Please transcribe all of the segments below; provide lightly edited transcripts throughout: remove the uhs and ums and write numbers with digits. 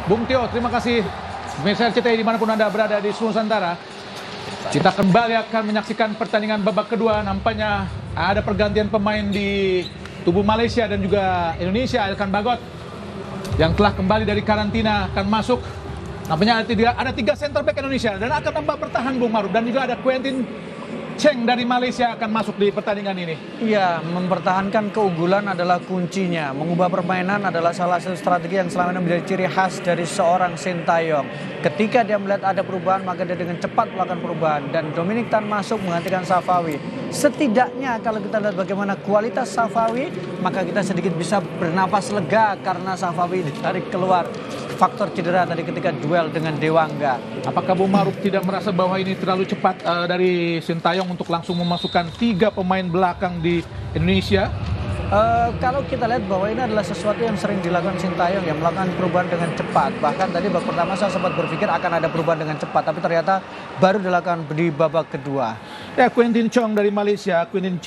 Bung Tio, terima kasih. Pemirsa RCTI dimanapun Anda berada di seluruh Nusantara, kita kembali akan menyaksikan pertandingan babak kedua. Nampaknya ada pergantian pemain di tubuh Malaysia dan juga Indonesia. Elkan Bagot yang telah kembali dari karantina akan masuk. Nampaknya ada tiga center back Indonesia dan akan tambah bertahan Bung Maruf. Dan juga ada Quentin Cheng dari Malaysia akan masuk di pertandingan ini. Iya, mempertahankan keunggulan adalah kuncinya. Mengubah permainan adalah salah satu strategi yang selama ini menjadi ciri khas dari seorang Sintayong. Ketika dia melihat ada perubahan, maka dia dengan cepat melakukan perubahan. Dan Dominic Tan masuk menggantikan Safawi. Setidaknya kalau kita lihat bagaimana kualitas Safawi, maka kita sedikit bisa bernapas lega karena Safawi ditarik keluar. Faktor cedera tadi ketika duel dengan Dewangga. Apakah Bung Maruf tidak merasa bahwa ini terlalu cepat dari Sintayong untuk langsung memasukkan tiga pemain belakang di Indonesia? Kalau kita lihat bahwa ini adalah sesuatu yang sering dilakukan Sintayong, yang melakukan perubahan dengan cepat. Bahkan tadi babak pertama saya sempat berpikir akan ada perubahan dengan cepat, tapi ternyata baru dilakukan di babak kedua. Ya, Quentin Chong dari Malaysia, Quentin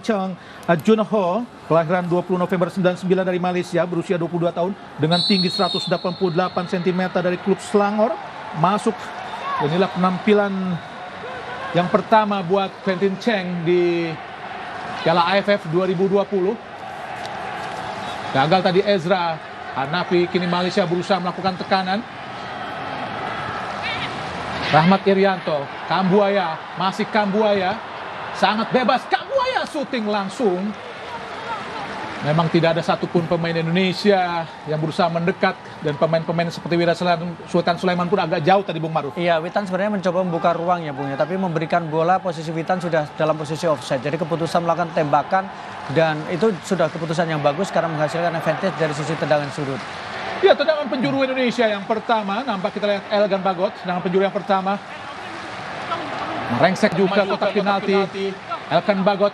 Chong Junho, kelahiran 20 November 99 dari Malaysia, berusia 22 tahun, dengan tinggi 188 cm dari klub Selangor, masuk. Inilah penampilan yang pertama buat Quentin Cheng di Piala AFF 2020. Gagal tadi Ezra Hanafi, kini Malaysia berusaha melakukan tekanan. Rahmat Irianto, Kambuaya, masih Kambuaya, sangat bebas, Kambuaya syuting langsung. Memang tidak ada satupun pemain Indonesia yang berusaha mendekat, dan pemain-pemain seperti Sultan Sulaiman pun agak jauh tadi Bung Maruf. Iya, Witan sebenarnya mencoba membuka ruang ya Bung ya, tapi memberikan bola, posisi Witan sudah dalam posisi offside. Jadi keputusan melakukan tembakan, dan itu sudah keputusan yang bagus karena menghasilkan advantage dari sisi tendangan sudut. Ya, tendangan penjuru Indonesia yang pertama, nampak kita lihat Elkan Bagot, tendangan penjuru yang pertama. Merengsek juga kotak penalti. Elkan Bagot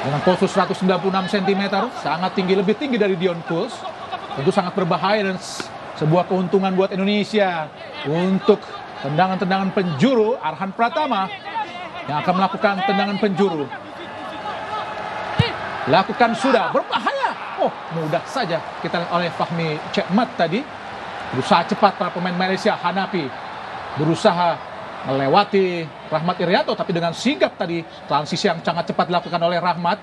dengan posisi 196 cm, sangat tinggi, lebih tinggi dari Dion Kuls. Tentu sangat berbahaya dan sebuah keuntungan buat Indonesia. Untuk tendangan-tendangan penjuru, Arhan Pratama yang akan melakukan tendangan penjuru. Lakukan sudah, berbahaya. Oh, mudah saja kita lihat oleh Fahmi Cekmat tadi. Berusaha cepat para pemain Malaysia. Hanafi berusaha melewati Rahmat Irianto, tapi dengan sigap tadi transisi yang sangat cepat dilakukan oleh Rahmat.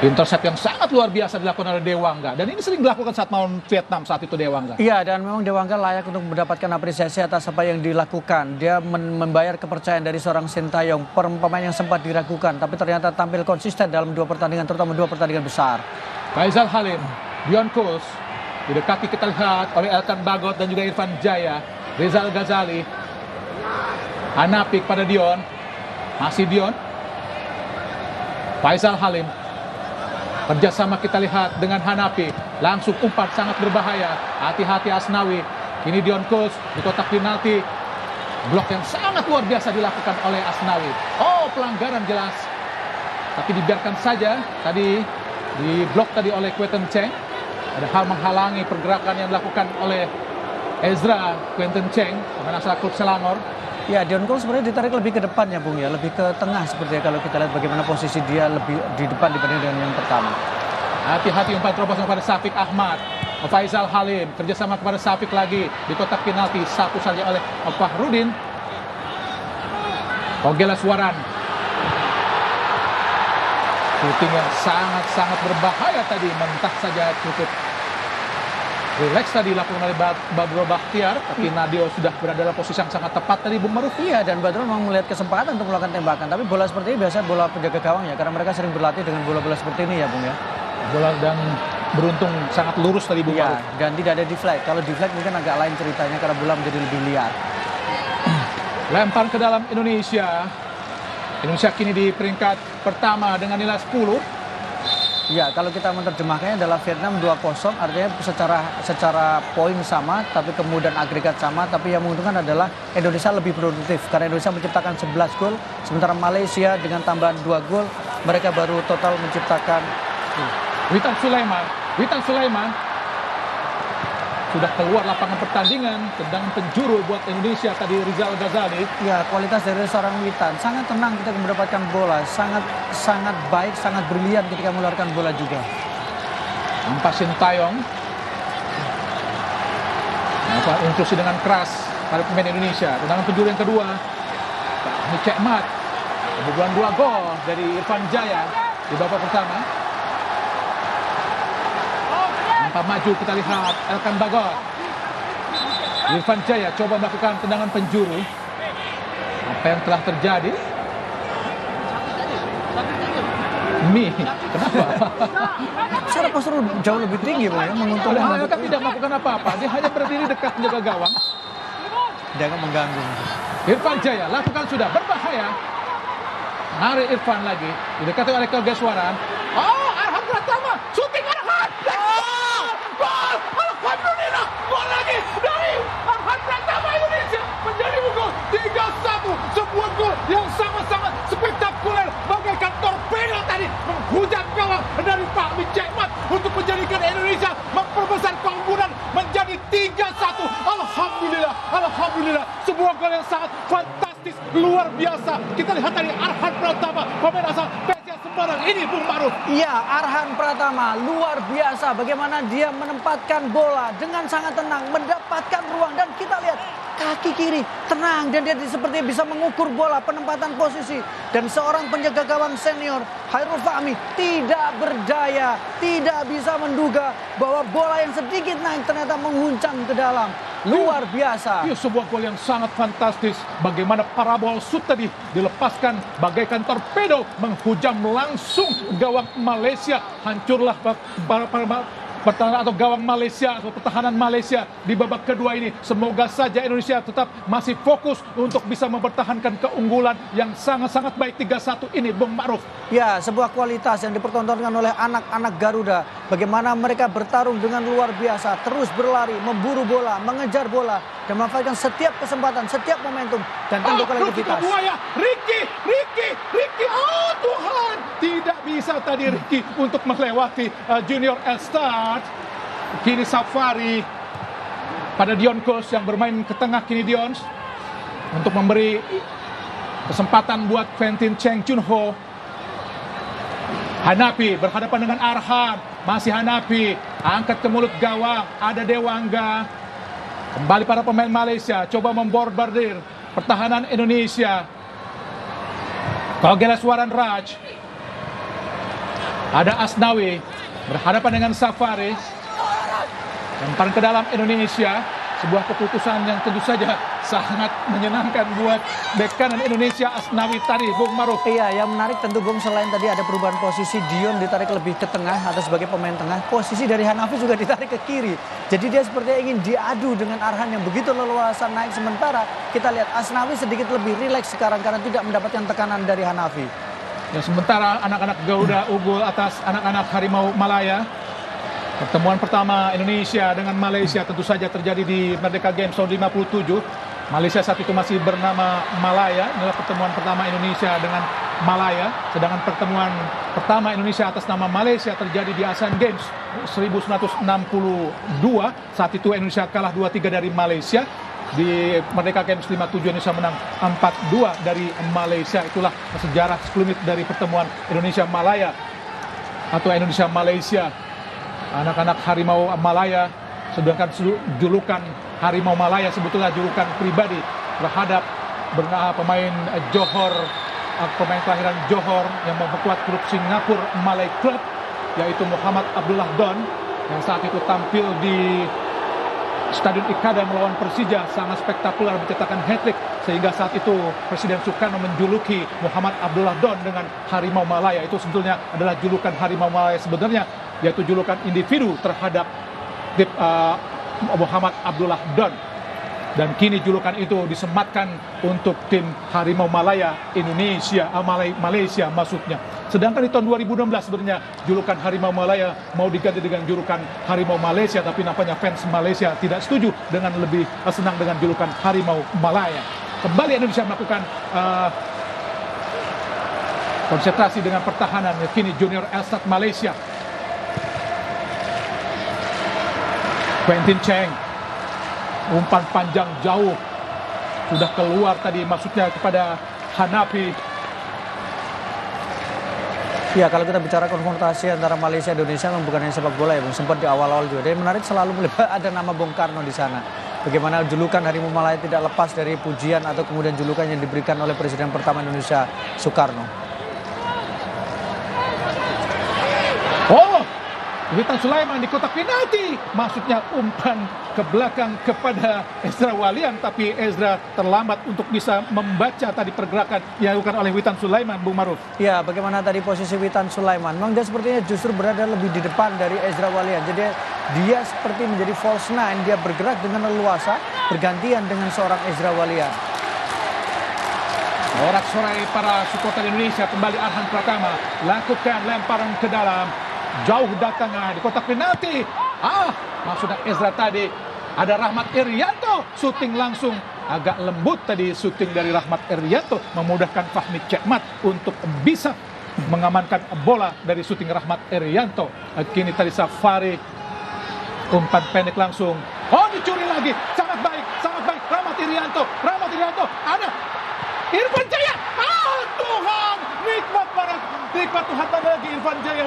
Intercept yang sangat luar biasa dilakukan oleh Dewangga, dan ini sering dilakukan saat melawan Vietnam saat itu Dewangga. Iya, dan memang Dewangga layak untuk mendapatkan apresiasi atas apa yang dilakukan. Dia membayar kepercayaan dari seorang Sintayong, pemain yang sempat diragukan, tapi ternyata tampil konsisten dalam dua pertandingan, terutama dua pertandingan besar. Faisal Halim, Dion Kuls, didekati kita lihat oleh Elkan Bagot dan juga Irfan Jaya. Rizal Ghazali, Hanafi pada Dion, masih Dion. Faisal Halim, kerjasama kita lihat dengan Hanafi, langsung umpan sangat berbahaya. Hati-hati Asnawi. Ini Dion Kuls di kotak penalti. Blok yang sangat luar biasa dilakukan oleh Asnawi. Oh, pelanggaran jelas, tapi dibiarkan saja. Tadi di blok tadi oleh Quentin Cheng. Ada hal menghalangi pergerakan yang dilakukan oleh Ezra Quentin Cheng, pemain asal klub Selangor. Ya, Dion Kuls sebenarnya ditarik lebih ke depan ya Bung ya, lebih ke tengah sepertinya kalau kita lihat bagaimana posisi dia lebih di depan dibanding dengan yang pertama. Hati-hati umpan terobos kepada Syafiq Ahmad. Faisal Halim kerjasama kepada Syafiq lagi di kotak penalti, satu saja oleh Fahrudin. Ogela Suaran. Shooting yang sangat-sangat berbahaya tadi, mentah saja cukup relax tadi dilakukan oleh Badrul Bakhtiar, tapi Nadio sudah berada dalam posisi yang sangat tepat tadi Bung Maruf. Iya, dan Badrul memang melihat kesempatan untuk melakukan tembakan, tapi bola seperti ini biasanya bola penjaga gawang ya, karena mereka sering berlatih dengan bola-bola seperti ini ya Bung ya. Bola dan beruntung sangat lurus tadi Bung Maruf. Dan tidak ada deflect. Kalau deflect mungkin agak lain ceritanya karena bola menjadi lebih liar. Lempar ke dalam Indonesia. Indonesia kini di peringkat pertama dengan nilai 10. Ya, kalau kita menerjemahkannya adalah Vietnam 2-0, artinya secara poin sama, tapi kemudian agregat sama, tapi yang menguntungkan adalah Indonesia lebih produktif karena Indonesia menciptakan 11 gol, sementara Malaysia dengan tambahan 2 gol, mereka baru total menciptakan Witan Sulaiman sudah keluar lapangan pertandingan. Tendangan penjuru buat Indonesia tadi Rizal Ghazali. Ya, kualitas dari seorang Witan sangat tenang ketika mendapatkan bola, sangat baik, sangat brilian ketika mengeluarkan bola juga. Nampak Sintayong Intrusi dengan keras pada pemain Indonesia. Tendangan penjuru yang kedua, ini Cekmat. Kebobolan 2 gol dari Irfan Jaya di babak pertama. Tanpa maju kita lihat Elkan Bagot. Irfan Jaya coba melakukan tendangan penjuru. Apa yang telah terjadi? Kenapa? Secara postur jauh lebih tinggi, Bang, ya, menguntungkan. Elkan tidak melakukan apa-apa. Dia hanya berdiri dekat menjaga gawang. Dia akan mengganggu. Irfan Jaya lakukan sudah berbahaya. Narik Irfan lagi. Didekati oleh Kegeswaran. Arhan Pratama. Shooting Arhan. Gol. Alhamdulillah. Gol lagi dari Arhan Pratama. Indonesia menjadi unggul 3-1. Sebuah gol yang sangat-sangat spektakuler. Bagaikan torpedo tadi. Menghujam gawang dari Fahmi Cekmat. Untuk menjadikan Indonesia memperbesar keunggulan menjadi 3-1. Alhamdulillah. Alhamdulillah. Sebuah gol yang sangat fantastis. Luar biasa. Kita lihat tadi Arhan Pratama. Pemain asal PSIS Semarang. Ini Bung Maruf. Ya, Arhan Pratama luar biasa bagaimana dia menempatkan bola dengan sangat tenang, mendapatkan ruang, dan kita lihat kaki kiri tenang, dan dia seperti bisa mengukur bola, penempatan posisi, dan seorang penjaga gawang senior Hairul Fahmi tidak berdaya, tidak bisa menduga bahwa bola yang sedikit naik ternyata menghuncang ke dalam. Luar biasa. Sebuah gol yang sangat fantastis. Bagaimana parabol shoot tadi dilepaskan bagaikan torpedo menghujam langsung gawang Malaysia. Hancurlah pertahanan atau gawang Malaysia atau pertahanan Malaysia di babak kedua ini. Semoga saja Indonesia tetap masih fokus untuk bisa mempertahankan keunggulan yang sangat-sangat baik 3-1 ini, Bung Ma'ruf. Ya, sebuah kualitas yang dipertontonkan oleh anak-anak Garuda. Bagaimana mereka bertarung dengan luar biasa, terus berlari, memburu bola, mengejar bola, dan memanfaatkan setiap kesempatan, setiap momentum, dan tentu kolektivitas. Ricky, oh Tuhan, tidak bisa tadi Ricky untuk melewati Junior Elstad. Kini Safari pada Dion Kos yang bermain ke tengah, kini Dion untuk memberi kesempatan buat Quentin Cheng Chunho. Hanapi berhadapan dengan Arhan, masih Hanapi, angkat ke mulut gawang, ada Dewangga. Kembali para pemain Malaysia coba memborbardir pertahanan Indonesia. Kegeswaran Raj, ada Asnawi berhadapan dengan Safari. Lemparan ke dalam Indonesia. Sebuah keputusan yang tentu saja sangat menyenangkan buat bek kanan Indonesia, Asnawi tadi, Bung Maruf. Iya, yang menarik tentu Bung, selain tadi ada perubahan posisi, Dion ditarik lebih ke tengah atau sebagai pemain tengah. Posisi dari Hanafi juga ditarik ke kiri. Jadi dia sepertinya ingin diadu dengan Arhan yang begitu leluasa naik. Sementara kita lihat Asnawi sedikit lebih rileks sekarang karena tidak mendapatkan tekanan dari Hanafi. Ya, sementara anak-anak Garuda unggul atas anak-anak Harimau Malaya. Pertemuan pertama Indonesia dengan Malaysia tentu saja terjadi di Merdeka Games tahun 57. Malaysia saat itu masih bernama Malaya. Inilah pertemuan pertama Indonesia dengan Malaya. Sedangkan pertemuan pertama Indonesia atas nama Malaysia terjadi di Asian Games 1962. Saat itu Indonesia kalah 2-3 dari Malaysia. Di Merdeka Games 57 Indonesia menang 4-2 dari Malaysia. Itulah sejarah sekelumit dari pertemuan Indonesia Malaya atau Indonesia Malaysia. Anak-anak Harimau Malaya, sedangkan julukan Harimau Malaya sebetulnya julukan pribadi terhadap pemain Johor, pemain kelahiran Johor yang memperkuat klub Singapura Malay Club, yaitu Muhammad Abdullah Don, yang saat itu tampil di Stadion Ikada melawan Persija, sangat spektakuler, mencetakkan hat-trick, sehingga saat itu Presiden Soekarno menjuluki Muhammad Abdullah Don dengan Harimau Malaya. Itu sebetulnya adalah julukan Harimau Malaya sebenarnya, yaitu julukan individu terhadap Muhammad Abdullah Don. Dan kini julukan itu disematkan untuk tim Harimau Malaya Indonesia, Malaysia maksudnya. Sedangkan di tahun 2016 sebenarnya julukan Harimau Malaya mau diganti dengan julukan Harimau Malaysia, tapi nampaknya fans Malaysia tidak setuju dengan lebih senang dengan julukan Harimau Malaya. Kembali Indonesia melakukan konsentrasi dengan pertahanan. Kini Junior Elstad Malaysia. Quentin Cheng, umpan panjang jauh, sudah keluar tadi, maksudnya kepada Hanafi. Ya, kalau kita bicara konfrontasi antara Malaysia dan Indonesia bukan hanya sepak bola ya, Bung. Sempat di awal-awal juga. Dan menarik selalu ada nama Bung Karno di sana. bagaimana julukan Harimau Malaya tidak lepas dari pujian atau kemudian julukan yang diberikan oleh Presiden pertama Indonesia, Soekarno. Oh, Witan Sulaiman di kotak penalti. Maksudnya umpan ke belakang kepada Ezra Walian, tapi Ezra terlambat untuk bisa membaca tadi pergerakan yang dilakukan oleh Witan Sulaiman, Bung Maruf. Ya, bagaimana tadi posisi Witan Sulaiman? Memang dia sepertinya justru berada lebih di depan dari Ezra Walian. Jadi dia seperti menjadi false nine, dia bergerak dengan leluasa, bergantian dengan seorang Ezra Walian. Sorak-sorai para supporter Indonesia, kembali Arhan Pratama lakukan lemparan ke dalam. Jauh datangnya di kotak penalti. Maksudnya Ezra tadi. Ada Rahmat Irianto, syuting langsung. Agak lembut tadi syuting dari Rahmat Irianto, memudahkan Fahmi Cekmat untuk bisa mengamankan bola dari syuting Rahmat Irianto. Kini tadi Safari, umpan pendek langsung. Oh, dicuri lagi. Sangat baik, sangat baik. Rahmat Irianto, ada Irfan Jaya. Tuhan, nikmat Tuhan lagi Irfan Jaya.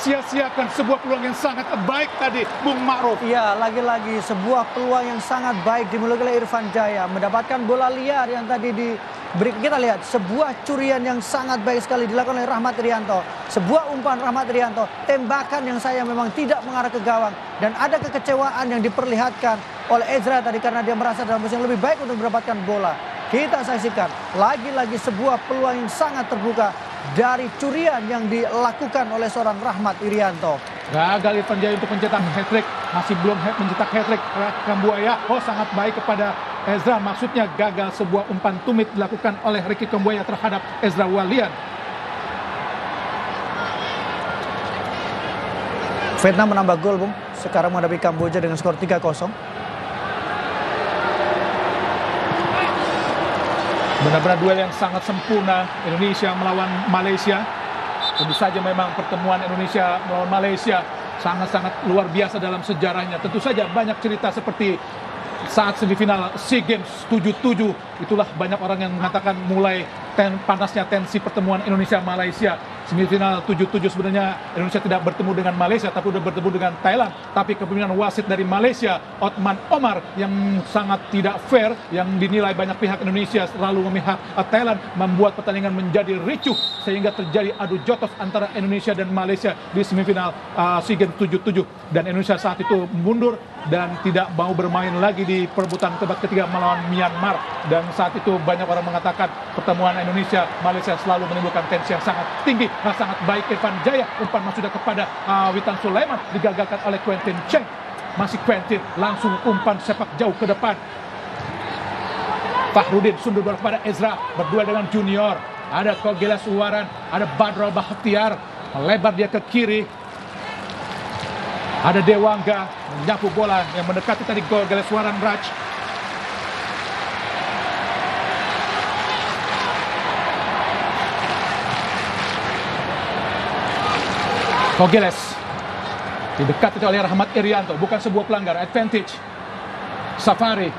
Sia-siakan sebuah peluang yang sangat baik tadi, Bung Ma'ruf. Ya, lagi-lagi sebuah peluang yang sangat baik dimulai oleh Irfan Jaya, mendapatkan bola liar yang tadi diberi. Kita lihat sebuah curian yang sangat baik sekali dilakukan oleh Rahmat Irianto. Sebuah umpan Rahmat Irianto, tembakan yang saya memang tidak mengarah ke gawang, dan ada kekecewaan yang diperlihatkan oleh Ezra tadi karena dia merasa dalam posisi yang lebih baik untuk mendapatkan bola. Kita saksikan lagi-lagi sebuah peluang yang sangat terbuka dari curian yang dilakukan oleh seorang Rahmat Irianto. Gagal Irfan Jaya untuk mencetak hat-trick, masih belum mencetak hat-trick. Kambuaya, sangat baik kepada Ezra, maksudnya gagal sebuah umpan tumit dilakukan oleh Ricky Kambuaya terhadap Ezra Walian. Vietnam menambah gol, Bung. Sekarang menghadapi Kamboja dengan skor 3-0. Benar-benar duel yang sangat sempurna, Indonesia melawan Malaysia. Tentu saja memang pertemuan Indonesia melawan Malaysia sangat-sangat luar biasa dalam sejarahnya. Tentu saja banyak cerita seperti saat semifinal SEA Games 77. Itulah banyak orang yang mengatakan mulai panasnya tensi pertemuan Indonesia-Malaysia. Semifinal 77 sebenarnya Indonesia tidak bertemu dengan Malaysia, tapi sudah bertemu dengan Thailand. Tapi kepemimpinan wasit dari Malaysia, Othman Omar, yang sangat tidak fair, yang dinilai banyak pihak Indonesia selalu memihak Thailand, membuat pertandingan menjadi ricuh sehingga terjadi adu jotos antara Indonesia dan Malaysia di semifinal SEA Games 77. Dan Indonesia saat itu mundur dan tidak mau bermain lagi di perebutan tempat ketiga melawan Myanmar. Dan saat itu banyak orang mengatakan pertemuan Indonesia-Malaysia selalu menimbulkan tensi yang sangat tinggi. Sangat baik Irfan Jaya, umpan sudah kepada Witan Sulaiman, digagalkan oleh Quentin Cheng. Masih Quentin, langsung umpan sepak jauh ke depan. Fahrudin sundur bola kepada Ezra, berdua dengan Junior. Ada Kogelas Uwaran, ada Badrul Bahtiar, melebar dia ke kiri. Ada Dewangga menyapu bola yang mendekati tadi Kogelas Uwaran Raj. Kogeles didekati oleh Rahmat Irianto, bukan sebuah pelanggaran, advantage. Safari,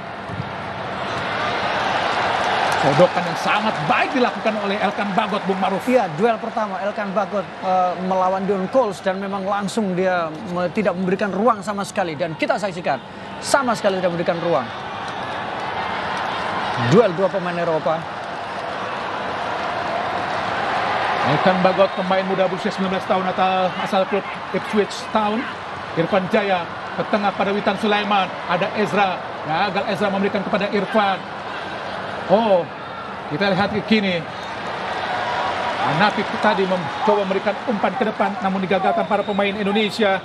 kodokan yang sangat baik dilakukan oleh Elkan Bagot, Bung Maruf. Iya, duel pertama Elkan Bagot melawan Dion Coles, dan memang langsung dia tidak memberikan ruang sama sekali, dan kita saksikan sama sekali tidak memberikan ruang. Duel dua pemain Eropa. Elkan Bagot, pemain muda berusia 19 tahun atau asal klub Ipswich Town. Irfan Jaya ke tengah pada Witan Sulaiman. Ada Ezra. Gagal Ezra memberikan kepada Irfan. Kita lihat ke kini. Hanafi tadi mencoba memberikan umpan ke depan, namun digagalkan para pemain Indonesia.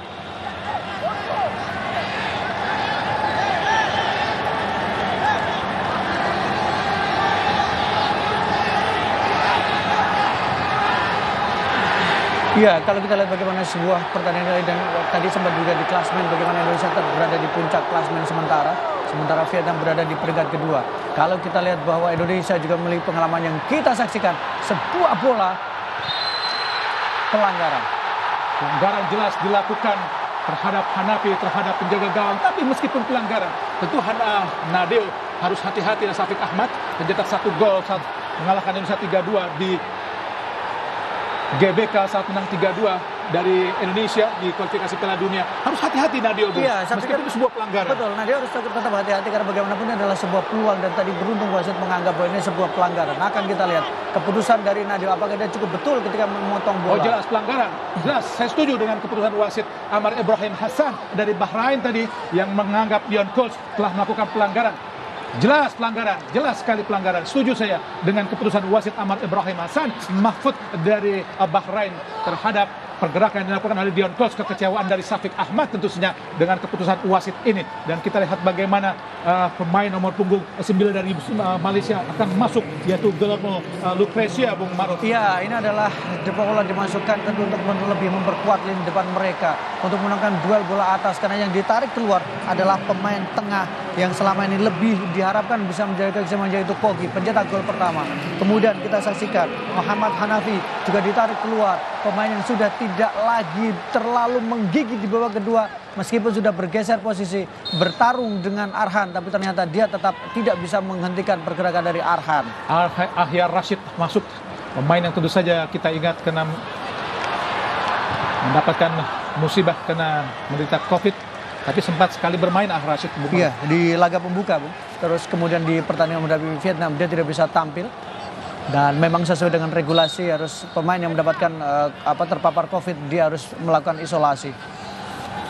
Iya, kalau kita lihat bagaimana sebuah pertandingan, dan tadi sempat juga di klasmen bagaimana Indonesia berada di puncak klasmen sementara Vietnam berada di peringkat kedua. Kalau kita lihat bahwa Indonesia juga memiliki pengalaman yang kita saksikan, sebuah bola pelanggaran. Pelanggaran jelas dilakukan terhadap Hanafi, terhadap penjaga gawang. Tapi meskipun pelanggaran, tentu Nadeo harus hati-hati, dan Syafiq Ahmad mencetak 1 gol saat mengalahkan Indonesia 3-2 di GBK saat menang 3-2. dari Indonesia di kualifikasi Piala Dunia. Harus hati-hati Nadio, Bung. Iya, saya pikir Meskipun itu sebuah pelanggaran. Betul, nah dia harus tetap hati-hati karena bagaimanapun ini adalah sebuah peluang dan tadi beruntung wasit menganggap bahwa ini sebuah pelanggaran. Akan kita lihat keputusan dari Nadio apakah dia cukup betul ketika memotong bola. Oh jelas pelanggaran. Jelas, saya setuju dengan keputusan wasit Amar Ibrahim Hassan dari Bahrain tadi yang menganggap Dion Coles telah melakukan pelanggaran. Jelas pelanggaran, jelas sekali pelanggaran. Setuju saya dengan keputusan wasit Amar Ibrahim Hassan Mahfud dari Bahrain terhadap pergerakan yang dilakukan oleh Dion Coles. Kekecewaan dari Syafiq Ahmad tentu saja dengan keputusan wasit ini. Dan kita lihat bagaimana pemain nomor punggung 9 dari Malaysia akan masuk, yaitu Guillermo Lucrecia, Bung Maruf. Iya, ini adalah bola dimasukkan tentu untuk lebih memperkuat lini depan mereka untuk menangkan duel bola atas, karena yang ditarik keluar adalah pemain tengah yang selama ini lebih diharapkan bisa menjaga keseimbangan, yaitu Kogi, pencetak gol pertama. Kemudian kita saksikan Muhammad Hanafi juga ditarik keluar, pemain yang sudah tidak lagi terlalu menggigit di babak kedua meskipun sudah bergeser posisi bertarung dengan Arhan, tapi ternyata dia tetap tidak bisa menghentikan pergerakan dari Arhan. Ahyar Rashid masuk, pemain yang tentu saja kita ingat kena mendapatkan musibah kena menderita COVID, tapi sempat sekali bermain Rashid. Iya, di laga pembuka, Bung. Terus kemudian di pertandingan menghadapi Vietnam dia tidak bisa tampil. Dan memang sesuai dengan regulasi harus pemain yang mendapatkan terpapar COVID dia harus melakukan isolasi.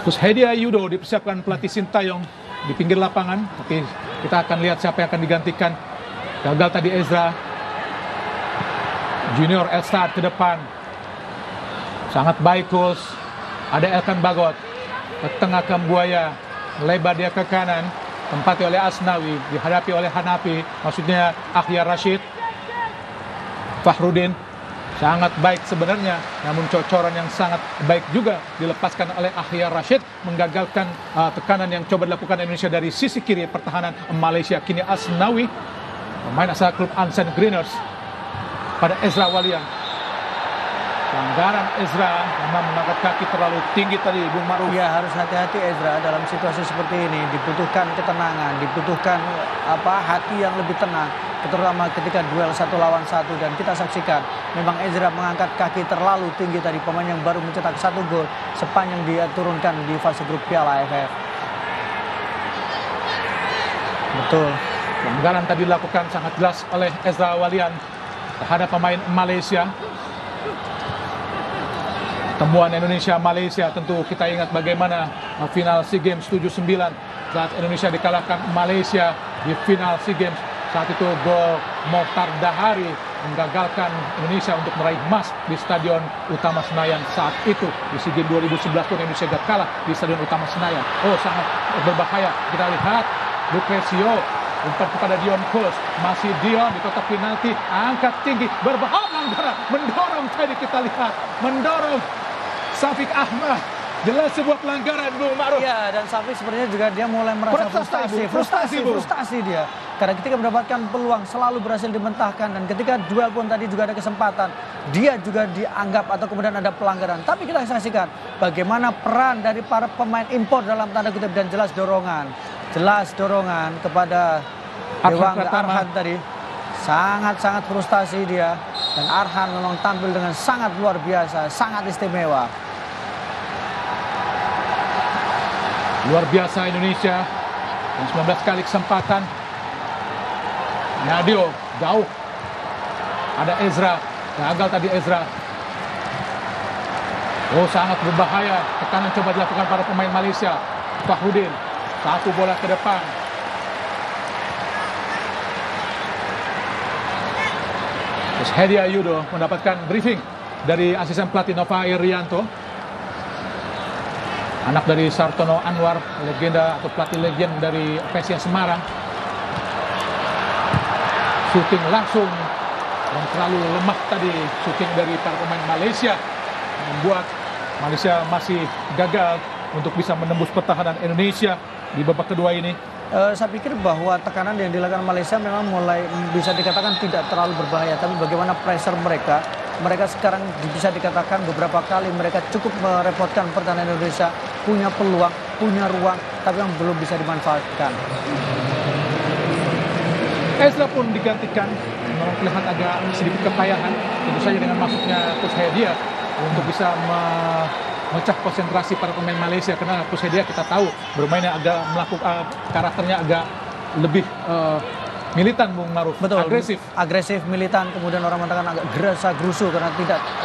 Terus Hedi Ayudo dipersiapkan pelatih Sintayong di pinggir lapangan, tapi kita akan lihat siapa yang akan digantikan. Gagal tadi Ezra. Junior Elstad ke depan. Sangat baik Coles. Ada Elkan Bagot ke tengah Kambuaya, lebar dia ke kanan, tempati oleh Asnawi, dihadapi oleh Hanafi, maksudnya Ahyar Rashid. Fahrudin sangat baik sebenarnya, namun cocoran yang sangat baik juga dilepaskan oleh Ahyar Rashid, menggagalkan tekanan yang coba dilakukan Indonesia dari sisi kiri pertahanan Malaysia. Kini Asnawi, pemain asal klub Ansan Greeners, pada Ezra Walian. Pelanggaran Ezra memang mengangkat kaki terlalu tinggi tadi, Bung Maruf. Ya, harus hati-hati Ezra dalam situasi seperti ini. Dibutuhkan ketenangan, dibutuhkan hati yang lebih tenang, terutama ketika duel 1 lawan 1. Dan kita saksikan memang Ezra mengangkat kaki terlalu tinggi tadi, pemain yang baru mencetak 1 gol sepanjang dia turunkan di fase grup Piala AFF. Betul. Pelanggaran tadi dilakukan sangat jelas oleh Ezra Walian terhadap pemain Malaysia. Temuan Indonesia-Malaysia, tentu kita ingat bagaimana final SEA Games 79 saat Indonesia dikalahkan Malaysia di final SEA Games. Saat itu gol Mohtar Dahari menggagalkan Indonesia untuk meraih emas di Stadion Utama Senayan saat itu. Di SEA Games 2011 pun Indonesia gak kalah di Stadion Utama Senayan. Oh, sangat berbahaya. Kita lihat Lucrecio umpan kepada Dion Coles, masih Dion di kotak penalti, angkat tinggi, berbahaya, mendorong tadi kita lihat, mendorong Syafiq Ahmad. Jelas sebuah pelanggaran, Bung Maruf. Ya, dan Syafiq sebenarnya juga dia mulai merasa frustasi dia. Karena ketika mendapatkan peluang selalu berhasil dimentahkan, dan ketika duel pun tadi juga ada kesempatan, dia juga dianggap atau kemudian ada pelanggaran. Tapi kita saksikan bagaimana peran dari para pemain impor dalam tanda kutip, dan jelas dorongan kepada Dewangga Arhan tadi. Sangat-sangat frustasi dia, dan Arhan memang tampil dengan sangat luar biasa, sangat istimewa. Luar biasa Indonesia, dan 19 kali kesempatan. Nadio jauh, ada Ezra, gagal tadi Ezra. Oh, sangat berbahaya, tekanan coba dilakukan para pemain Malaysia. Fahrudin, 1 bola ke depan. Terus Hedi Ayudo mendapatkan briefing dari asisten pelatih Nova Irianto, anak dari Sartono Anwar, legenda atau pelatih legend dari PSIS Semarang. Shooting langsung, dan terlalu lemah tadi shooting dari para pemain Malaysia, membuat Malaysia masih gagal untuk bisa menembus pertahanan Indonesia di babak kedua ini. Saya pikir bahwa tekanan yang dilakukan Malaysia memang mulai bisa dikatakan tidak terlalu berbahaya, tapi bagaimana pressure mereka sekarang bisa dikatakan beberapa kali mereka cukup merepotkan pertahanan Indonesia, punya peluang, punya ruang, tapi yang belum bisa dimanfaatkan. Ezra pun digantikan, memang terlihat agak sedikit kepayahan, tentu saja dengan masuknya Coach Hedia. untuk bisa memecah konsentrasi para pemain Malaysia, karena Kusedia kita tahu bermainnya agak melakukan karakternya agak lebih militan, Bung Maruf. Betul, agresif, militan, kemudian orang mengatakan agak gerasa-gerusu karena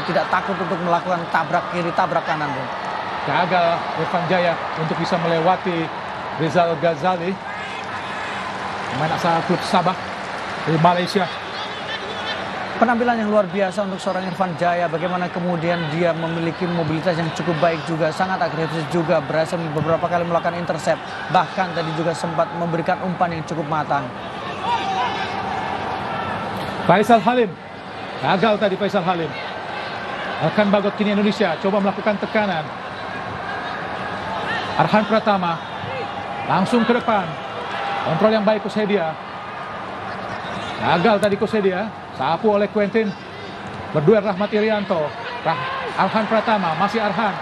tidak takut untuk melakukan tabrak kiri, tabrak kanan, Bung. Gagal Irfan Jaya untuk bisa melewati Rizal Ghazali, pemain asal klub Sabah dari Malaysia. Penampilan yang luar biasa untuk seorang Irfan Jaya, bagaimana kemudian dia memiliki mobilitas yang cukup baik juga, sangat agresif juga, berhasil beberapa kali melakukan intercept, bahkan tadi juga sempat memberikan umpan yang cukup matang. Faisal Halim, gagal tadi Faisal Halim. Elkan Bagot kini Indonesia coba melakukan tekanan. Arhan Pratama langsung ke depan, kontrol yang baik Kusedia. Gagal tadi Kusedia, sapu oleh Quentin. Berduel Rahmat Irianto. Arhan Pratama, masih Arhan.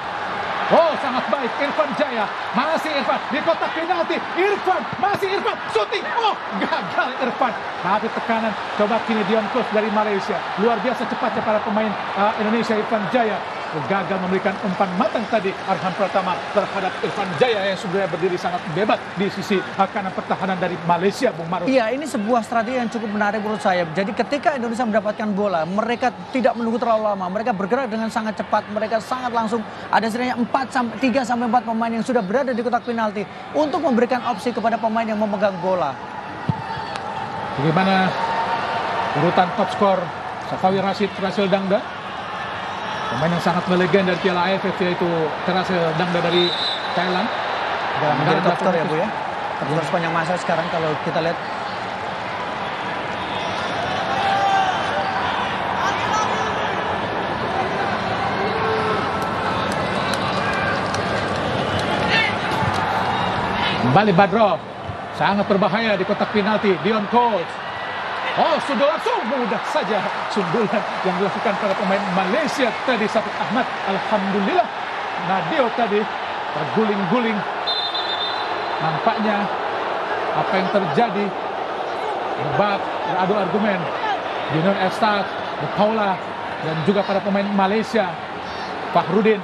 Oh, sangat baik Irfan Jaya, masih Irfan di kotak penalti. Irfan, masih Irfan, syuting. Oh, gagal Irfan. Tapi tekanan, coba kini Dion Kos dari Malaysia. Luar biasa cepatnya para pemain Indonesia. Irfan Jaya gagal memberikan umpan matang tadi Arhan Pratama terhadap Irfan Jaya yang sebenarnya berdiri sangat bebas di sisi kanan pertahanan dari Malaysia, Bung Maruf. Iya, ini sebuah strategi yang cukup menarik menurut saya. Jadi ketika Indonesia mendapatkan bola, mereka tidak menunggu terlalu lama. Mereka bergerak dengan sangat cepat, mereka sangat langsung. Ada setidaknya 3-4 pemain yang sudah berada di kotak penalti untuk memberikan opsi kepada pemain yang memegang bola. Bagaimana urutan top skor? Safawi Rashid, Terasil Dangda, pemain yang sangat melegenda dari Piala AFF, yaitu Terasil Dangda dari Thailand. Menjadi top skor ya, Bu ya. Top skor sepanjang masa sekarang kalau kita lihat. Kembali Badro, sangat berbahaya di kotak penalti. Dion Coles. Oh, sudah langsung mudah saja sundulan yang dilakukan para pemain Malaysia tadi. Syafiq Ahmad, alhamdulillah Nadio tadi terguling-guling. Nampaknya apa yang terjadi, debat, beradu argumen Junior Elstad, Paula, dan juga para pemain Malaysia, Fakhrudin.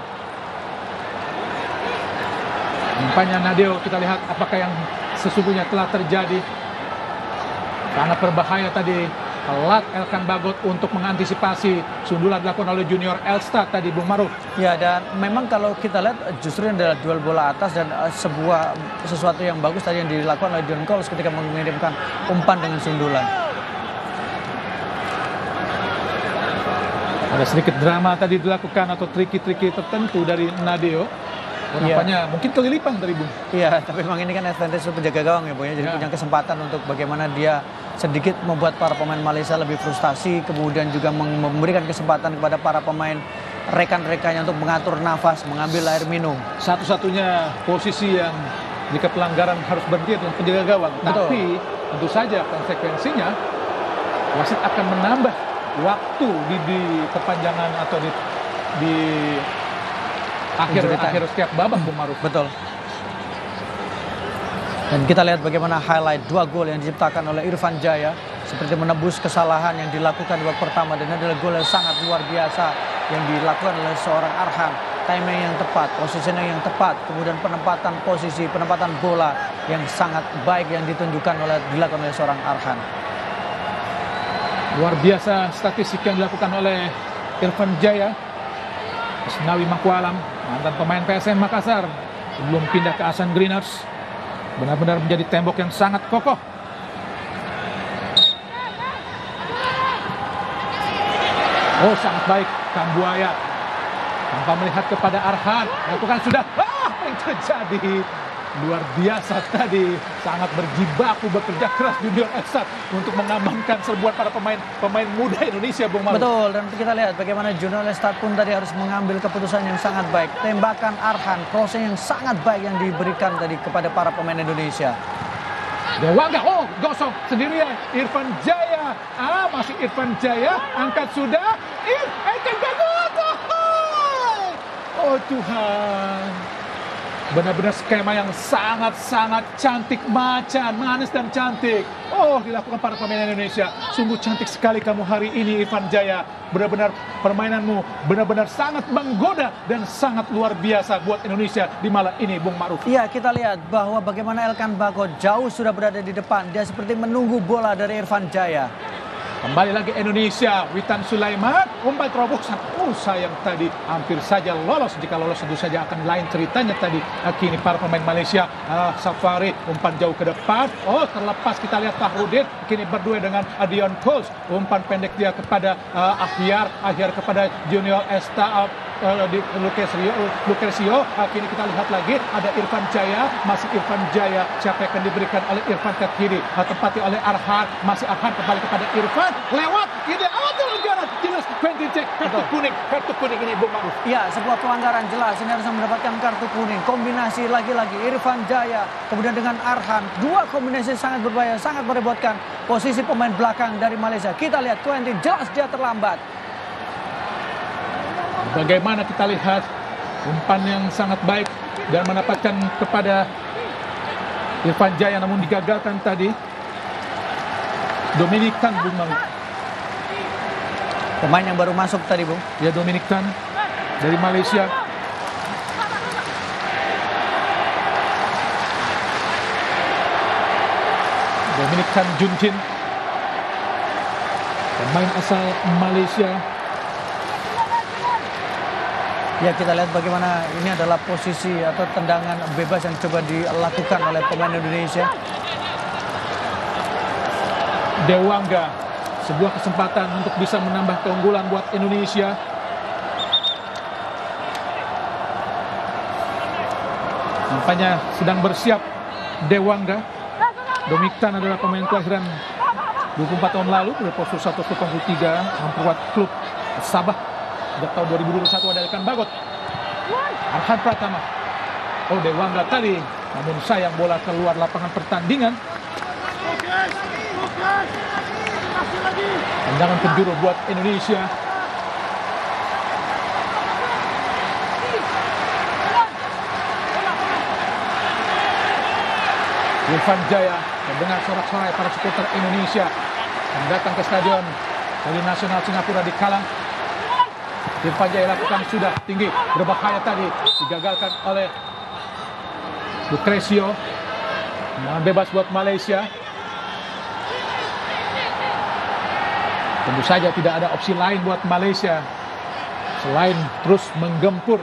Nampaknya Nadio, kita lihat apakah yang sesungguhnya telah terjadi. Sangat berbahaya tadi telat Elkan Bagot untuk mengantisipasi sundulan dilakukan oleh Junior Elstad tadi, Bung Maruf. Ya, dan memang kalau kita lihat justru ini adalah duel bola atas dan sesuatu yang bagus tadi yang dilakukan oleh Dion Coles ketika mengirimkan umpan dengan sundulan. Ada sedikit drama tadi dilakukan atau triki-triki tertentu dari Nadio. Nampaknya mungkin kelilipan dari Bung. Iya, tapi memang ini kan advantage penjaga gawang ya, Bu ya. Jadi punya kesempatan untuk bagaimana dia sedikit membuat para pemain Malaysia lebih frustasi, kemudian juga memberikan kesempatan kepada para pemain rekan-rekannya untuk mengatur nafas, mengambil air minum. Satu-satunya posisi yang jika pelanggaran harus berhenti dengan penjaga gawang. Betul. Tapi tentu saja konsekuensinya wasit akan menambah waktu di perpanjangan atau di akhir setiap babak, Bung Maruf. Betul. Dan kita lihat bagaimana highlight 2 gol yang diciptakan oleh Irfan Jaya seperti menebus kesalahan yang dilakukan di babak pertama, dan adalah gol yang sangat luar biasa yang dilakukan oleh seorang Arhan. Timing yang tepat, positioning yang tepat, kemudian penempatan bola yang sangat baik yang dilakukan oleh seorang Arhan. Luar biasa statistik yang dilakukan oleh Irfan Jaya. Asnawi Makwalam, mantan pemain PSM Makassar, sebelum pindah ke Asan Greeners, benar-benar menjadi tembok yang sangat kokoh. Oh, sangat baik Kambuaya, tanpa melihat kepada Arhan, lakukan sudah. Apa yang terjadi? Luar biasa tadi, sangat berjibaku, bekerja keras Junior Elstad untuk mengamankan serbuan para pemain muda Indonesia, Bung Maruf. Betul, dan kita lihat bagaimana Junior Elstad pun tadi harus mengambil keputusan yang sangat baik. Tembakan Arhan, crossing yang sangat baik yang diberikan tadi kepada para pemain Indonesia. Dewangga, oh gosok sendirian Irfan Jaya. Masih Irfan Jaya, angkat sudah. Elkan Bagot. Oh Tuhan. Benar-benar skema yang sangat-sangat cantik, macan, manis dan cantik. Oh, dilakukan para pemain Indonesia. Sungguh cantik sekali kamu hari ini, Irfan Jaya. Benar-benar permainanmu benar-benar sangat menggoda dan sangat luar biasa buat Indonesia di malam ini, Bung Ma'ruf. Iya, kita lihat bahwa bagaimana Elkan Bagot jauh sudah berada di depan. Dia seperti menunggu bola dari Irfan Jaya. Kembali lagi Indonesia, Witan Sulaiman, umpan terobosan. Oh, sayang tadi hampir saja lolos. Jika lolos tentu saja akan lain ceritanya tadi. Kini para pemain Malaysia, Safari umpan jauh ke depan. Oh, terlepas kita lihat Fahrudin kini berdua dengan Dion Coles. Umpan pendek dia kepada Ahyar kepada Junior Esta di Lucresio. Kini kita lihat lagi ada Irfan Jaya, masih Irfan Jaya. Siapa yang akan diberikan oleh Irfan ke kiri, tempati oleh Arhan, masih Arhan kembali kepada Irfan, lewat ini pelanggaran jelas Quentin Cech, kartu kuning ini, Bung Ma'ruf. Ya, sebuah pelanggaran jelas, ini harus mendapatkan kartu kuning. Kombinasi lagi-lagi Irfan Jaya kemudian dengan Arhan, dua kombinasi sangat berbahaya, sangat merepotkan posisi pemain belakang dari Malaysia. Kita lihat Quentin, jelas dia terlambat. Bagaimana kita lihat umpan yang sangat baik dan mendapatkan kepada Irfan Jaya, namun digagalkan tadi. Dominic Tan, Bung Ma'ruf. Pemain yang baru masuk tadi, Bung. Ya, Dominic Tan dari Malaysia. Dominic Tan Junjin, pemain asal Malaysia. Ya, kita lihat bagaimana ini adalah posisi atau tendangan bebas yang coba dilakukan oleh pemain Indonesia. Dewangga, sebuah kesempatan untuk bisa menambah keunggulan buat Indonesia. Nampaknya sedang bersiap Dewangga. Dominic Tan adalah pemain kelahiran 24 tahun lalu, berposisi 183, memperkuat klub Sabah. Sejak tahun 2021 ada Elkan Bagot. Arhan Pratama. Oh, Dewangga tadi, namun sayang bola keluar lapangan pertandingan. Tendangan penjuru buat Indonesia. Irfan Jaya mendengar sorak-sorai para supporter Indonesia yang datang ke stadion dari Nasional Singapura di Kallang. Irfan Jaya lakukan sudah tinggi, berbahaya tadi, digagalkan oleh Lucresio. Bebas buat Malaysia. Tentu saja tidak ada opsi lain buat Malaysia selain terus menggempur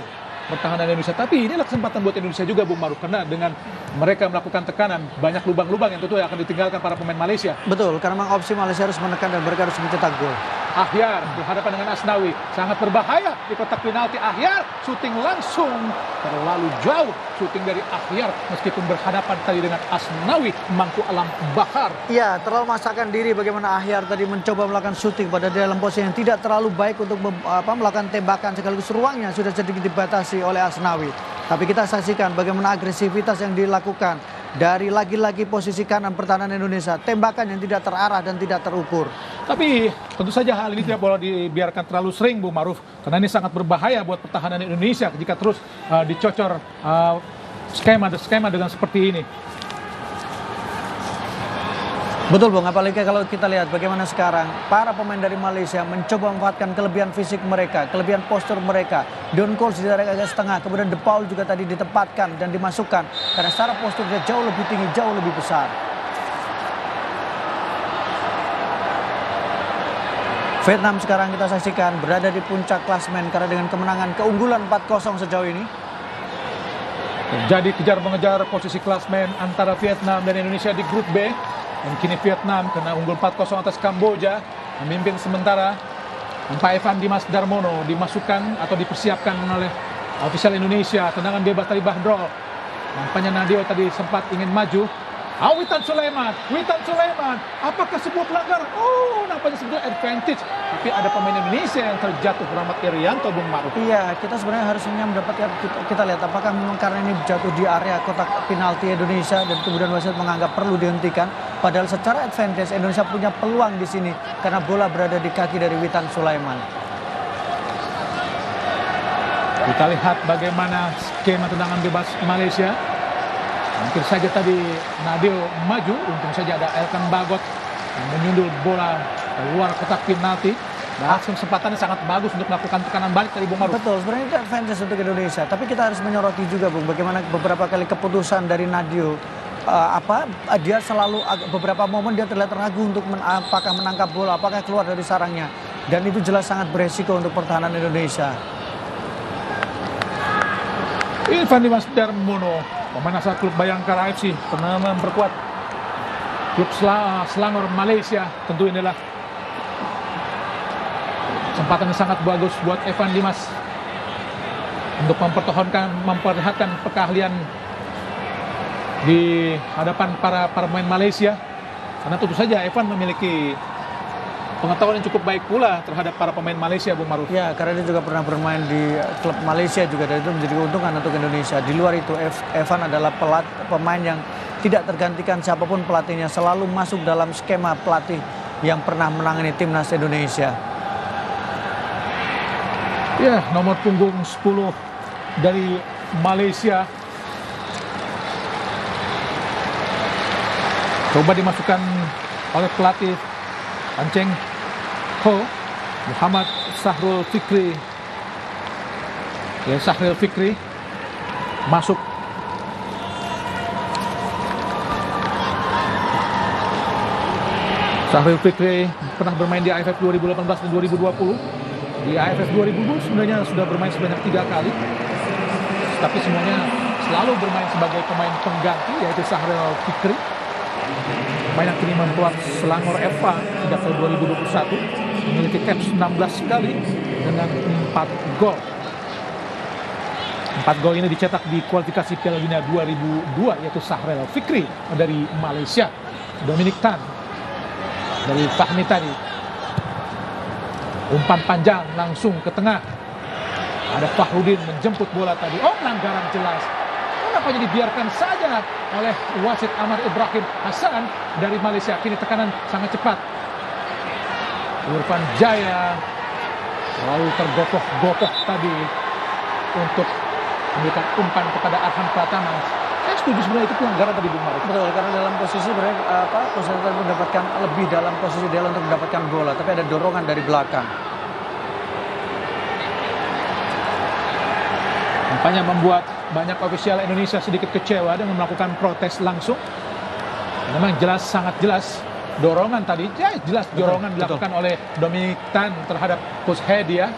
pertahanan Indonesia. Tapi inilah kesempatan buat Indonesia juga, Bung Ma'ruf, karena dengan mereka melakukan tekanan, banyak lubang-lubang yang tentu akan ditinggalkan para pemain Malaysia. Betul, karena memang opsi Malaysia harus menekan dan mereka harus mencetak gol. Ahyar berhadapan dengan Asnawi, sangat berbahaya di kotak penalti. Ahyar syuting langsung, terlalu jauh syuting dari Ahyar meskipun berhadapan tadi dengan Asnawi, Mangku Alam Bahar. Iya, terlalu memaksakan diri bagaimana Ahyar tadi mencoba melakukan syuting pada dalam posisi yang tidak terlalu baik untuk melakukan tembakan, sekaligus ruangnya sudah sedikit dibatasi oleh Asnawi. Tapi kita saksikan bagaimana agresivitas yang dilakukan dari lagi-lagi posisi kanan pertahanan Indonesia, tembakan yang tidak terarah dan tidak terukur. Tapi tentu saja hal ini tidak boleh dibiarkan terlalu sering, Bung Ma'ruf, karena ini sangat berbahaya buat pertahanan Indonesia jika terus dicocor skema dengan seperti ini. Betul, Bung, apalagi kalau kita lihat bagaimana sekarang para pemain dari Malaysia mencoba memanfaatkan kelebihan fisik mereka, kelebihan postur mereka. Dion Coles ditarik agak setengah, kemudian De Paul juga tadi ditempatkan dan dimasukkan karena secara postur dia jauh lebih tinggi, jauh lebih besar. Vietnam sekarang kita saksikan berada di puncak klasmen karena dengan kemenangan keunggulan 4-0 sejauh ini. Jadi kejar-mengejar posisi klasmen antara Vietnam dan Indonesia di grup B. Dan kini Vietnam kena unggul 4-0 atas Kamboja, memimpin sementara. Pak Evan Dimas Darmono dimasukkan atau dipersiapkan oleh ofisial Indonesia. Tendangan bebas tadi Bahdrol. Nampaknya Nadio tadi sempat ingin maju. Witan Sulaiman, apakah sebuah pelanggaran? Oh, nampaknya sebuah advantage. Tapi ada pemain Indonesia yang terjatuh, Rahmat Irianto, Bung Ma'ruf. Iya, kita sebenarnya harusnya mendapatkan, kita lihat apakah memang karena ini jatuh di area kotak penalti Indonesia dan kemudian wasit menganggap perlu dihentikan. Padahal secara advantage Indonesia punya peluang di sini karena bola berada di kaki dari Witan Sulaiman. Kita lihat bagaimana skema tendangan bebas Malaysia. Hampir saja tadi Nabil maju, untung saja ada Elkan Bagot yang menyundul bola keluar kotak penalti. Dan kesempatannya sangat bagus untuk melakukan tekanan balik dari Bung Maruf. Betul, sebenarnya itu advantage untuk Indonesia. Tapi kita harus menyoroti juga, Bung, bagaimana beberapa kali keputusan dari Nadio. Dia selalu beberapa momen dia terlihat ragu untuk apakah menangkap bola, apakah keluar dari sarangnya. Dan itu jelas sangat beresiko untuk pertahanan Indonesia. Irfan Dimas Darmono, pemain asal klub Bayangkara FC, pernah memperkuat klub Selangor Malaysia. Tentu inilah kesempatan yang sangat bagus buat Evan Dimas untuk memperlihatkan keahlian di hadapan para pemain Malaysia. Karena tentu saja Evan memiliki pengetahuan yang cukup baik pula terhadap para pemain Malaysia, Bung Maruf. Ya, karena dia juga pernah bermain di klub Malaysia juga, dan itu menjadi keuntungan untuk Indonesia. Di luar itu, Evan adalah pemain yang tidak tergantikan siapapun pelatihnya, selalu masuk dalam skema pelatih yang pernah menangani timnas Indonesia. Ya, nomor punggung 10 dari Malaysia. Coba dimasukkan oleh pelatih Panceng Ho, Muhammad Sahrul Fikri. Ya, Sahrul Fikri masuk. Sahrul Fikri pernah bermain di AFF 2018 dan 2020. Di AFF 2020 sebenarnya sudah bermain sebanyak 3 kali. Tapi semuanya selalu bermain sebagai pemain pengganti, yaitu Sahrul Fikri. Pemain yang kini membuat Selangor FA sejak tahun 2021, memiliki caps 16 kali dengan 4 gol. 4 gol ini dicetak di kualifikasi Piala Dunia 2002, yaitu Sahrul Fikri dari Malaysia. Dominic Tan dari Fahmi tadi. Umpan panjang langsung ke tengah. Ada Fahrudin menjemput bola tadi. Oh, pelanggaran jelas. Kenapa dibiarkan saja oleh wasit Amar Ibrahim Hasan dari Malaysia. Kini tekanan sangat cepat. Irfan Jaya lalu tergopoh-gopoh tadi untuk memberikan umpan kepada Arhan Pratama. Saya setuju sebenarnya itu pelanggaran tadi, Bung Maruf. Betul, karena dalam posisi posisi tadi mendapatkan lebih dalam posisi dia untuk mendapatkan bola, tapi ada dorongan dari belakang. Nampaknya membuat banyak ofisial Indonesia sedikit kecewa dengan melakukan protes langsung. Memang jelas, sangat jelas dorongan tadi. Ya, jelas dorongan dilakukan oleh Dominic Tan terhadap Coach Hedia.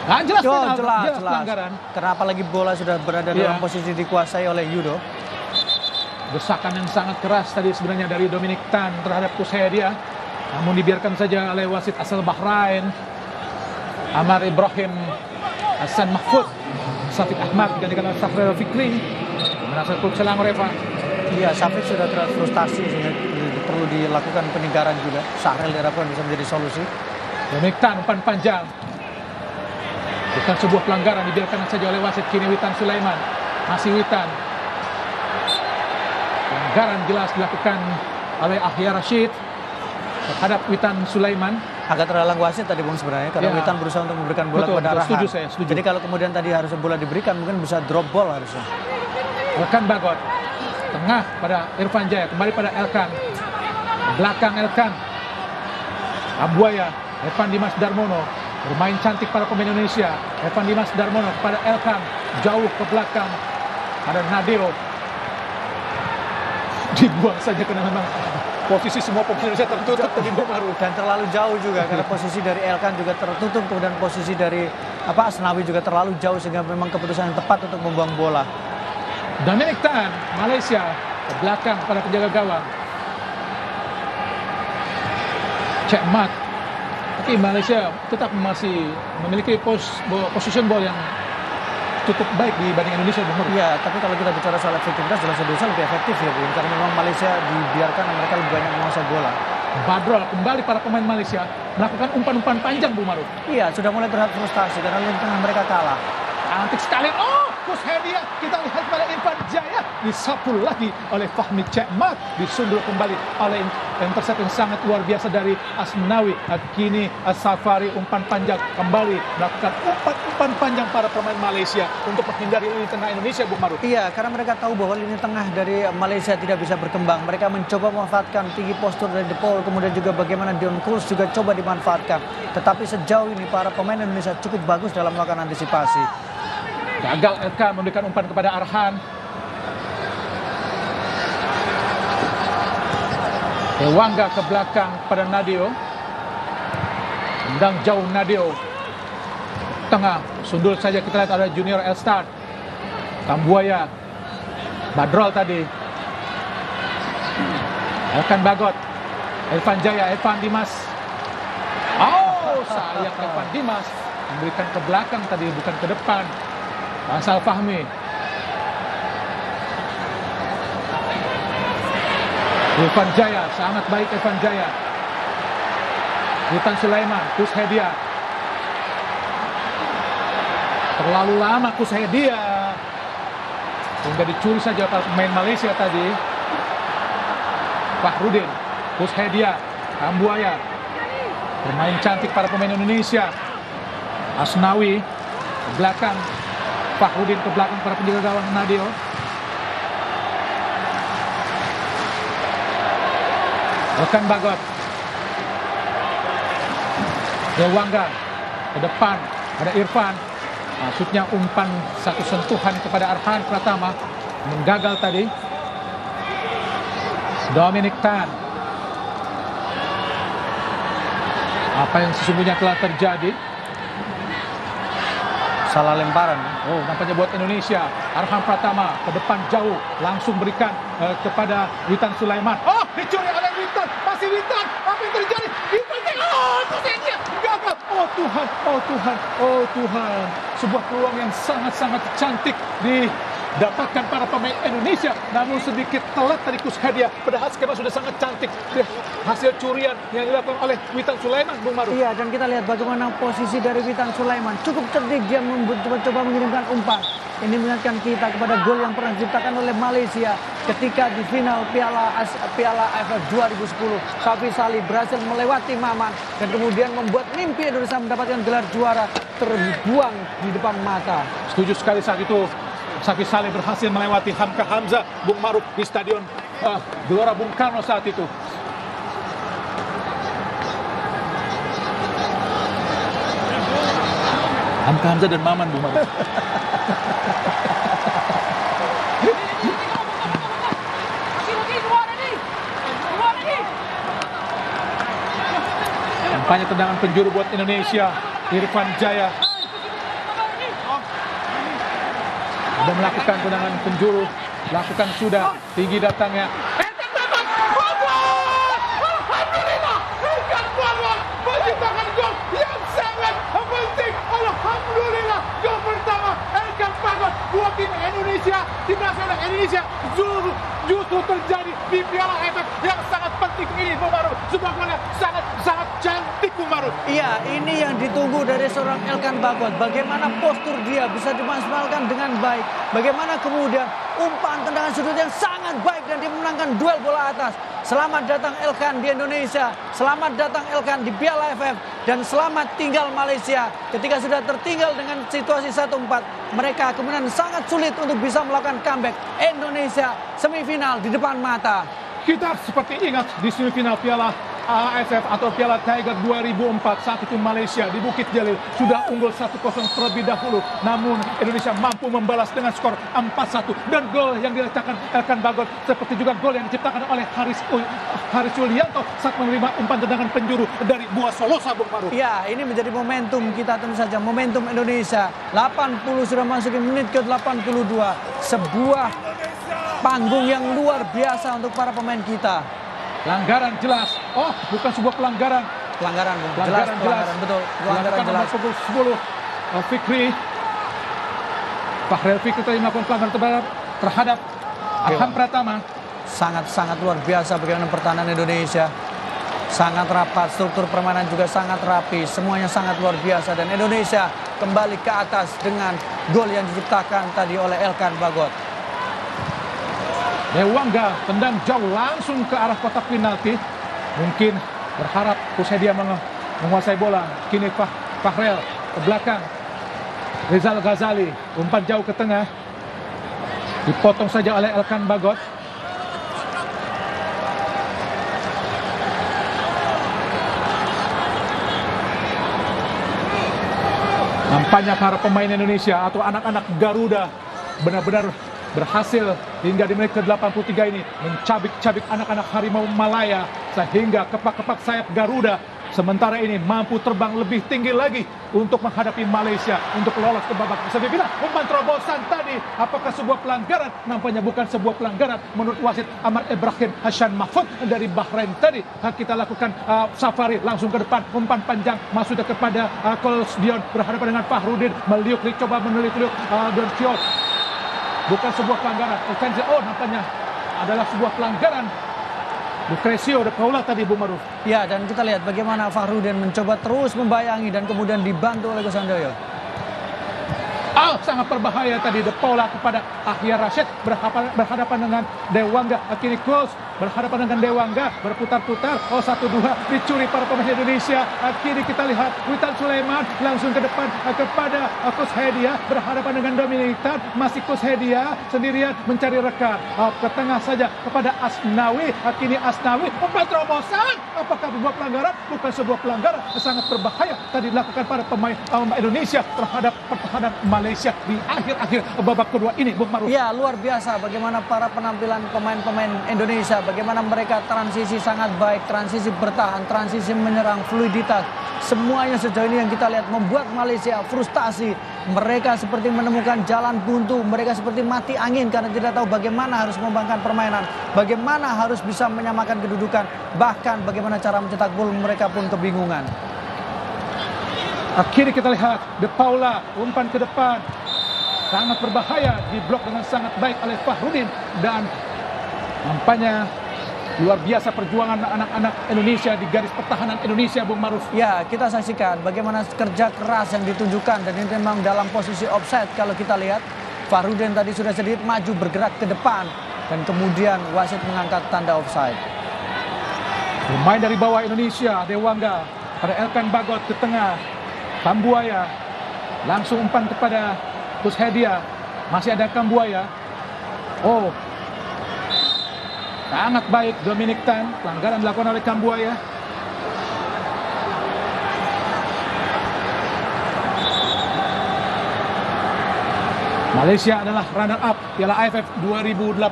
Nah, jelas pelanggaran. Karena apalagi bola sudah berada dalam posisi dikuasai oleh Yudo. Desakan yang sangat keras tadi sebenarnya dari Dominic Tan terhadap Coach Hedia. Namun dibiarkan saja oleh wasit asal Bahrain, Amar Ibrahim Hasan Mahfud. Syafiq Ahmad digantikan oleh Sahrul Fikri. Menasih klub Selangor FA. Iya, Syafiq sudah terlalu frustasi sehingga perlu dilakukan peninggaran juga. Sahrul diharapkan bisa menjadi solusi. Dominic Tan umpan panjang. Bukan sebuah pelanggaran, dibiarkan saja oleh wasit. Kini Witan Sulaiman. Masih Witan. Pelanggaran jelas dilakukan oleh Ahya Rashid terhadap Witan Sulaiman. Agak terhalang wasit tadi, Bung, sebenarnya karena Witan berusaha untuk memberikan bola kepada Arhan. Setuju saya, setuju. Jadi kalau kemudian tadi harusnya bola diberikan, mungkin bisa drop ball harusnya. Elkan Bagot. Tengah pada Irfan Jaya, kembali pada Elkan. Belakang Elkan. Abuaya, Evan Dimas Darmono. Bermain cantik para pemain Indonesia. Evan Dimas Darmono kepada Elkan. Jauh ke belakang. Ada Nadeo. Dibuang saja karena memang posisi semua pemain Indonesia tertutup tadi, Bung Maruf. Dan terlalu jauh juga karena posisi dari Elkan juga tertutup, kemudian posisi dari Asnawi juga terlalu jauh sehingga memang keputusan yang tepat untuk membuang bola. Dominic Tan, Malaysia ke belakang pada penjaga gawang. Cek Mat. Tapi Malaysia tetap masih memiliki position ball yang cukup baik dibanding Indonesia, Bung Maruf. Iya, tapi kalau kita bicara soal efektivitas, jelas Indonesia lebih efektif ya, Bung, karena memang Malaysia dibiarkan mereka lebih banyak menguasai bola. Badrol kembali para pemain Malaysia melakukan umpan-umpan panjang, Bung Maruf. Iya, sudah mulai terlihat frustasi karena lini tengah mereka kalah. Cantik sekali. Oh, Coach Hedia, kita lihat pada Irfan Jaya disapu lagi oleh Fahmi Cekmat, disundul kembali oleh intercept yang sangat luar biasa dari Asnawi. Kini Safari umpan panjang kembali melakukan umpan panjang para pemain Malaysia untuk menghindari lini tengah Indonesia, Bung Maruf. Iya, karena mereka tahu bahwa lini tengah dari Malaysia tidak bisa berkembang. Mereka mencoba memanfaatkan tinggi postur dari De Paul, kemudian juga bagaimana Dion Kools juga coba dimanfaatkan. Tetapi sejauh ini para pemain Indonesia cukup bagus dalam melakukan antisipasi. Gagal Elkan memberikan umpan kepada Arhan. Ewangga ke belakang pada Nadio. Tendang jauh Nadio. Tengah, sundul saja kita lihat ada Junior Elstar. Kambuaya. Badrol tadi. Elkan Bagot. Evan Jaya, Evan Dimas. Oh, sayang Evan Dimas. Memberikan ke belakang tadi, bukan ke depan. Faisal Fahmi. Evan Jaya, sangat baik Evan Jaya. Witan Sulaiman, Kus Hedia. Terlalu lama Kus Hedia. Sehingga dicuri saja para pemain Malaysia tadi. Fahrudin, Kus Hedia, Kambuaya. Bermain cantik para pemain Indonesia. Asnawi ke belakang. Fahrudin ke belakang para penjaga gawang Nadio. Elkan Bagot. Ewangga ke depan ada Irfan. Maksudnya umpan satu sentuhan kepada Arhan Pratama. Menggagal tadi. Dominic Tan. Apa yang sesungguhnya telah terjadi? Salah lemparan. Oh, nampaknya buat Indonesia. Arhan Pratama ke depan jauh, langsung berikan kepada Witan Sulaiman. Oh, dicuri oleh Witan. Masih Witan. Apa yang terjadi? Witan. Oh, Tuhannya gagal. Oh Tuhan, oh Tuhan, oh Tuhan. Sebuah peluang yang sangat-sangat cantik didapatkan para pemain Indonesia, namun sedikit telat tadi Kus Hedia. Padahal skema sudah sangat cantik. Hasil curian yang dilakukan oleh Witan Sulaiman, Bung Maruf. Iya, dan kita lihat bagaimana posisi dari Witan Sulaiman. Cukup cerdik dia mencoba mengirimkan umpan. Ini mengingatkan kita kepada gol yang pernah diciptakan oleh Malaysia ketika di final Piala AFF 2010. Safi Salih berhasil melewati Maman dan kemudian membuat mimpi Indonesia mendapatkan gelar juara terbuang di depan mata. Setuju sekali saat itu. Safi Saleh berhasil melewati Hamka Hamzah, Bung Maruf, di stadion Gelora Bung Karno saat itu. Hamka Hamzah dan Maman, Bung Maruf. Nampaknya tendangan penjuru buat Indonesia. Irfan Jaya sudah melakukan tendangan penjuru, lakukan sudah, tinggi datangnya. Alhamdulillah, Elkan Bagot menciptakan gol yang sangat penting. Alhamdulillah, gol pertama Elkan Bagot buat tim Indonesia, tim nasional Indonesia justru terjadi di Piala AFF yang sangat penting ini, Bung Maruf. Sebuah gol yang sangat cantik, Bung Maruf. Iya, ini yang ditunggu dari seorang Elkan Bagot. Bagaimana postur dia bisa dimaksimalkan dengan baik. Bagaimana kemudian umpan tendangan sudut yang sangat baik dan dia memenangkan duel bola atas. Selamat datang Elkan di Indonesia. Selamat datang Elkan di Piala AFF. Dan selamat tinggal Malaysia. Ketika sudah tertinggal dengan situasi 1-4, mereka kemudian sangat sulit untuk bisa melakukan comeback. Indonesia semifinal di depan mata. Kita seperti ingat di semifinal Piala AFF atau Piala Tiger 2004, saat itu Malaysia di Bukit Jalil sudah unggul 1-0 terlebih dahulu. Namun Indonesia mampu membalas dengan skor 4-1 dan gol yang dirasakan Elkan Bagot seperti juga gol yang diciptakan oleh Haris Yulianto saat menerima umpan tendangan penjuru dari Bua Solosa, Bung Maruf. Ya, ini menjadi momentum kita tentu saja, momentum Indonesia. 80 sudah masuk ke menit ke-82. Sebuah panggung yang luar biasa untuk para pemain kita. Pelanggaran jelas. Oh, bukan sebuah pelanggaran. Pelanggaran, Pelanggaran jelas. betul. Pelanggaran Dilakukan jelas. nomor 10 Fikri. Fahrel Fikri tadi melakukan pelanggaran terhadap Arhan Pratama. Sangat-sangat luar biasa bagaimana pertahanan Indonesia. Sangat rapat, struktur permainan juga sangat rapi. Semuanya sangat luar biasa dan Indonesia kembali ke atas dengan gol yang diciptakan tadi oleh Elkan Bagot. Dewangga tendang jauh langsung ke arah kotak penalti. Mungkin berharap Kushedia menguasai bola. Kini Fahrel ke belakang. Rizal Ghazali umpan jauh ke tengah. Dipotong saja oleh Elkan Bagot. Nampaknya para pemain Indonesia atau anak-anak Garuda benar-benar berhasil hingga di menit ke-83 ini mencabik-cabik anak-anak Harimau Malaya sehingga kepak-kepak sayap Garuda sementara ini mampu terbang lebih tinggi lagi untuk menghadapi Malaysia untuk lolos ke babak semifinal. Umpan terobosan tadi, apakah sebuah pelanggaran? Nampaknya bukan sebuah pelanggaran menurut wasit Ahmad Ibrahim Hassan Mahfud dari Bahrain tadi. Kita lakukan safari langsung ke depan, umpan panjang masuknya kepada Coles Dion berhadapan dengan Fahrudin, meliuk-liuk coba menilik-liuk Berciol. Bukan sebuah pelanggaran. Nampaknya adalah sebuah pelanggaran. Lucrezio de Paula tadi, Bung Maruf. Ya, dan kita lihat bagaimana Fahrudin mencoba terus membayangi dan kemudian dibantu oleh Kusandoyo. Sangat berbahaya tadi De Paula kepada Ahyar Rashid berhadapan dengan Dewangga. Kini Kos berhadapan dengan Dewangga, berputar-putar. 1-2 dicuri para pemain Indonesia. Kini kita lihat Witan Sulaiman langsung ke depan kepada Kushedia berhadapan dengan Dominic Tan. Masih Kushedia sendirian mencari rekan. Ke tengah saja kepada Asnawi. Kini Asnawi umpan terobosan. Apakah sebuah pelanggaran? Bukan sebuah pelanggaran. Sangat berbahaya tadi dilakukan para pemain Indonesia terhadap pertahanan Malaysia di akhir-akhir babak kedua ini, Bung Maruf. Ya, luar biasa bagaimana para penampilan pemain-pemain Indonesia, bagaimana mereka transisi sangat baik, transisi bertahan, transisi menyerang, fluiditas. Semuanya sejauh ini yang kita lihat membuat Malaysia frustasi. Mereka seperti menemukan jalan buntu, mereka seperti mati angin karena tidak tahu bagaimana harus membangkang permainan, bagaimana harus bisa menyamakan kedudukan, bahkan bagaimana cara mencetak gol mereka pun kebingungan. Akhirnya kita lihat De Paula umpan ke depan sangat berbahaya, diblok dengan sangat baik oleh Fahrudin dan nampaknya luar biasa perjuangan anak-anak Indonesia di garis pertahanan Indonesia, Bung Maruf. Ya, kita saksikan bagaimana kerja keras yang ditunjukkan dan ini memang dalam posisi offside. Kalau kita lihat Fahrudin tadi sudah sedikit maju bergerak ke depan dan kemudian wasit mengangkat tanda offside. Pemain dari bawah Indonesia, Dewangga, pada Elkan Bagot ke tengah. Kambuaya langsung umpan kepada Kushedia, masih ada Kambuaya. Sangat baik Dominic Tan, pelanggaran dilakukan oleh Kambuaya. Malaysia adalah runner up Piala AFF 2018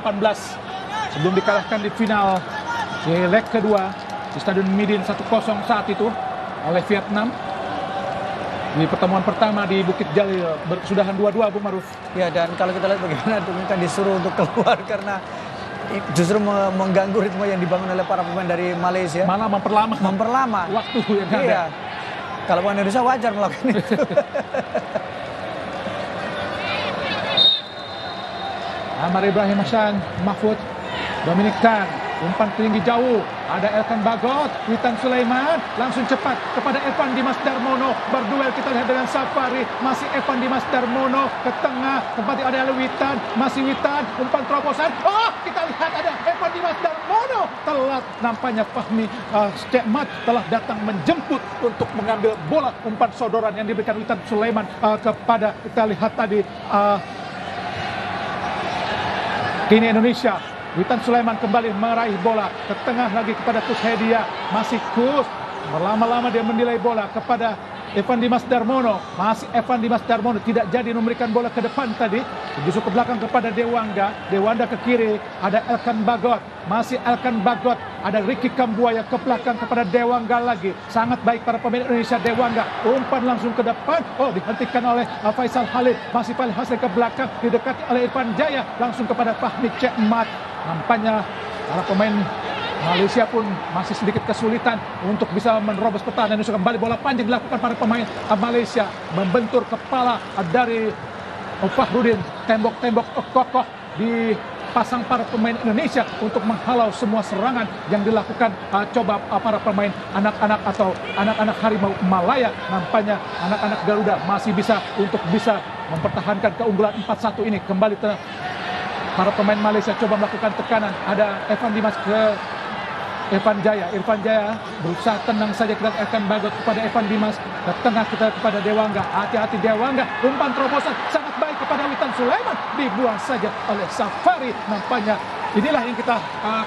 sebelum dikalahkan di final di leg kedua di Stadion Midin 1-0 saat itu oleh Vietnam. Di pertemuan pertama di Bukit Jalil berkesudahan 2-2, Bung Maruf. Ya, dan kalau kita lihat bagaimana Duncan disuruh untuk keluar karena justru mengganggu ritme yang dibangun oleh para pemain dari Malaysia. Malah memperlama waktu yang ada. Iya. Kalau pemain Indonesia wajar melakukan itu. Ahmad Ibrahim Hassan Mahfud, Dominic Tan, umpan tinggi jauh, ada Elkan Bagot, Witan Sulaiman, langsung cepat kepada Evan Dimas Darmono, berduel kita lihat dengan Safari, masih Evan Dimas Darmono, ke tengah, tempat ada Witan, masih Witan, umpan terobosan, kita lihat ada Evan Dimas Darmono, telat nampaknya Fahmi Cekmat telah datang menjemput untuk mengambil bola, umpan sodoran yang diberikan Witan Sulaiman kepada, kita lihat tadi, kini Indonesia, Witan Sulaiman kembali meraih bola ke tengah lagi kepada Kushedia, masih Kus, berlama-lama dia menilai bola kepada Evan Dimas Darmono, masih Evan Dimas Darmono tidak jadi memberikan bola ke depan tadi, justru ke belakang kepada Dewangga ke kiri, ada Elkan Bagot, masih Elkan Bagot, ada Ricky Kambuaya ke belakang kepada Dewangga lagi, sangat baik para pemain Indonesia. Dewangga umpan langsung ke depan, dihentikan oleh Faisal Khalid, masih Faisal Khalid ke belakang, didekati oleh Irfan Jaya, langsung kepada Fahmi Cekmat. Nampaknya para pemain Malaysia pun masih sedikit kesulitan untuk bisa menerobos pertahanan Indonesia. Kembali bola panjang dilakukan para pemain Malaysia, membentur kepala dari Fahrudin, tembok-tembok kokoh dipasang para pemain Indonesia untuk menghalau semua serangan yang dilakukan coba para pemain anak-anak atau anak-anak Harimau Malaya. Nampaknya anak-anak Garuda masih bisa mempertahankan keunggulan 4-1 ini. Kembali Para pemain Malaysia coba melakukan tekanan. Ada Evan Dimas ke Irfan Jaya berusaha tenang saja, kita akan bagot kepada Evan Dimas. Ke tengah kita kepada Dewangga. Hati-hati Dewangga. Umpan terobosan sangat baik kepada Witan Sulaiman. Dibuang saja oleh Safari. Nampaknya inilah yang kita